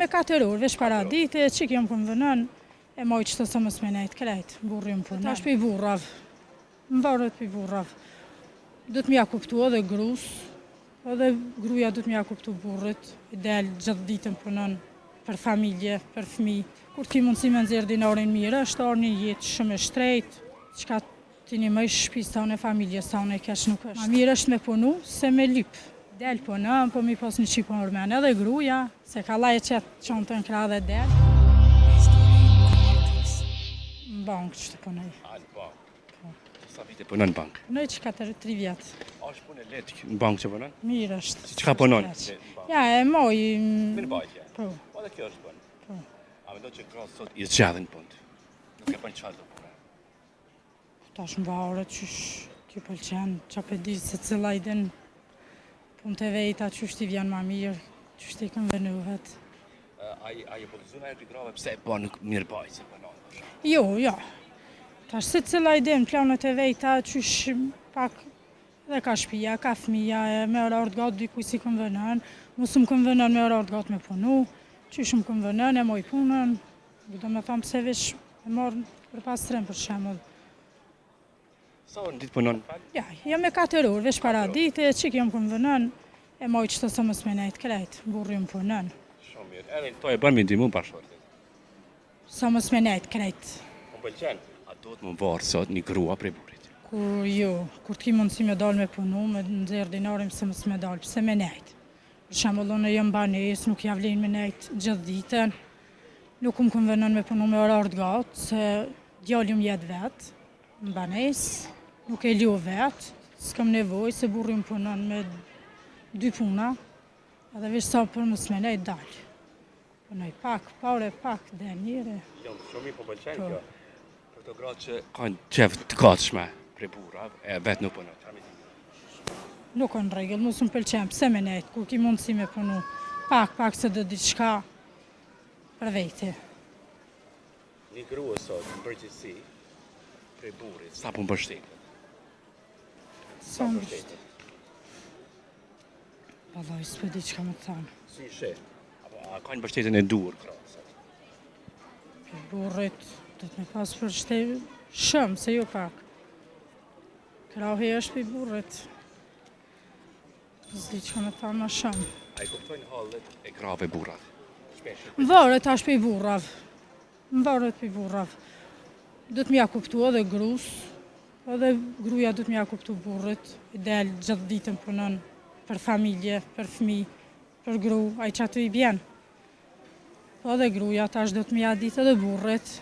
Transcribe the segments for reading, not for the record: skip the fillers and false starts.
me 4 orë, veç para dite, që jam këmë vënën, e moj që të së mësë me nejtë krejt, burri më punë. Ta është për i burrav, më varët për i burrav. Do të mja kuptu edhe grus, edhe gruja do të mja kuptu burrit, i del gjithë ditën punën për familje, për fëmi. Kur ti mundësi me nëzirë dinarin mirë, është orë një jetë shumë e shtrejt, qka ti një mëjsh shpis të anë e familje, sa anë e kesh nuk është. Ma mirë është me punu, se me lypë. Del punën, po mi pos një qipon rëmen edhe gruja, se ka laje qëtë qonë të në kra dhe del. Në bankë që të punëj. A, në bankë? Sa vite punën në bankë? Punëj që 3 vjetë. A është punë e letë në bankë që punën? Mirë është. Si që ka punën? Ja, e moj... Mirë bajtje? Po. Po dhe kjo është punë? Po. A me do që krasë sot i zgjadhin punë? Nuk e përnë qarë të punë? Ta është më vaure qysh kjo pëlqen, që për di se cila i din punë të vejta, qysh t'i vjen ma mirë, qysh t'i këm venuhet. A i pëllëzuna e grave pse e po nuk mirë bajtë se punon? Jo, jo. Ta është se cila i din planet e vejta, qysh pak dhe ka shpia, ka fëmija, me orë gatë dikuj si këm vënën, musë më këm vënën me orë gatë me punu, qysh më këm vënën e moj punën, do me thamë pse vesh e marë për pastrim për shemull. Sa orë në ditë punon? Ja, jam me 4 orë, veç para dite, që jam këm vënën, e moj që të së mësë me nejtë krejt, burri më punën. Shumë mirë, edhe to e bërë mi ndimu bashkërtit. Së mësë me nejtë krejt. Më pëlqen, a do të më varë sot një grua prej burit? Kur t'ki mundësi me dalë me punu, me nëzirë dinarim se mësë me dalë, pëse me nejtë. Për shembull, unë jam banes, nuk javlin me nejtë gjithë ditën, nuk më këm vënën me punu me orë gatë, se djallë më jetë vetë, në banes, nuk e liu vetë, s'kam nevoj, se burri më punën me 2 puna, edhe veç sa për mësë me nejtë dalë. Punoj pak, pare pak, dhe njëre. Jo, shumë i po pëlqen kjo. Për të gratë që kanë qef të gatshme prej burra, e vetë nuk punon. Nuk në regull, mos më pëlqen, pse me nejtë, kur ki mundësi me punu, pak se dhe diçka për vejti. Një grua sot, në përgjithësi, prej burrit, sa punë bështetë? Sa më bështetë? Vallaj, s'po di çka më të thanë. Si she? A ka një bështetën e dur, krasë? Për burrit, do të me pas për shumë, se jo pak. Krahi është për burrit. S'di që me thanë ma shumë. A i kuptojnë hallet e grave burrat? Shpesh. Më varet ashtë për i burrav. Më varet për i burrav. Do të mja kuptu edhe grus, edhe gruja do të mja kuptu burrit, i del gjithë ditën punën për familje, për fëmi, për gru, a i qatë i bjen. Po edhe gruja tash do të mja ditë edhe burrit,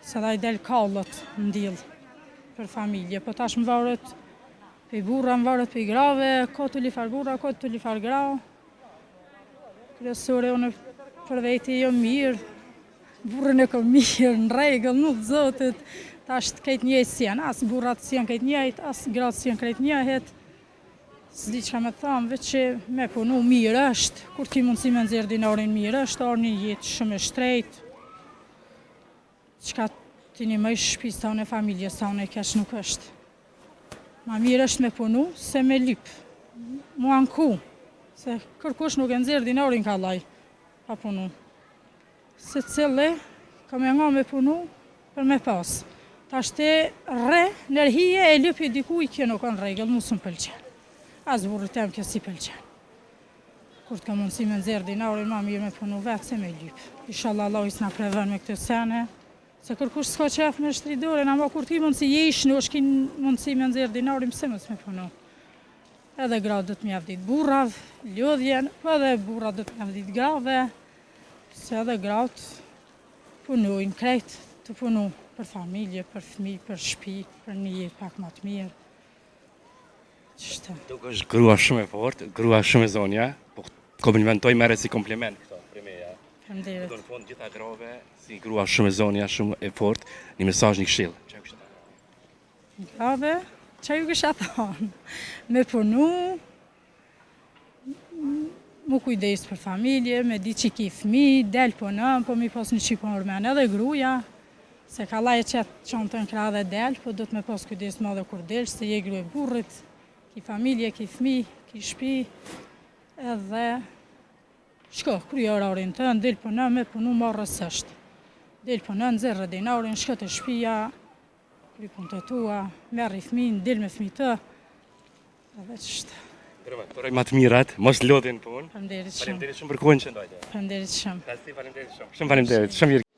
se da i del kallët në dillë për familje. Po tash më varet për i burra, më varet për i grave, ka të lifar burra, ka të lifar gra. Kryesore, unë për veti jo mirë, burrën e kom mirë, në regull, nuk zotit. Ta është këtë njëjtë si janë, asë burrat si janë këtë njëjtë, asë gratë si janë këtë njëjtë. S'di që me thamë, veç që me punu mirë është, kur ti mundësi me nëzirë dinarin mirë është, orë një jetë shumë e shtrejt. Qka ti një mëjsh shpis të anë e familje, sa anë e kesh nuk është. Ma mirë është me punu, se me lypë. Mua në ku, se kërkush nuk e nëzirë dinarin ka laj, pa punu. Se cili, ka me nga me punu, për me pas. Ta shte re, nërhije e lypi dikuj, kjo nuk në regull, musë më pëlqen. As burrit tem kjo si pëlqen. Kur të ka mundësi me nëzirë dinarin, ma mirë me punu vetë, se me lypë. Inshallah, Allah i s'na prevën me këtë sene, se kërkush s'ka qef me shtridorin, ama kur ti mundësi jesh, në është ki mundësi me nëzirë dinarin, pëse mës me punu. Edhe gratë do të mjavdit burrav, ljodhjen, po edhe burrat do të mjavdit grave, se edhe gratë punojnë krejt të punu për familje, për fëmi, për shpi, për një jetë pak më të mirë. Qështë? Duk është grua shumë e fort, grua shumë e zonja, po komplimentoj mere si kompliment këto, primeja. Faleminderit. Do në fund gjitha grave, si grua shumë e zonja, shumë e fort, një mesazh, një këshill. Çfarë kështë ta? Grave, që ju kësha thonë? Me punu, mu kujdes për familje, me di që ki fëmi, del punën, po mi pas një qipon rëmen edhe gruja, se ka laje qëtë qonë të në kra dhe del, po do të me pas kujdes madhe kur del, se je gru e burrit, ki familje, ki fëmi, ki shpi, edhe Shko, krye orarin të, del punë me punu marrës është. Del punë, nxerrë dinarin, shko të shtëpia, kry punë të tua, merri fëmin, del me fëmijë të. Edhe ç'është. Përrej më të mirat, mos lodhin punë. Faleminderit shumë. Faleminderit shumë për kohën që ndajte. Faleminderit shumë. Faleminderit shumë. Shumë faleminderit. Shumë mirë.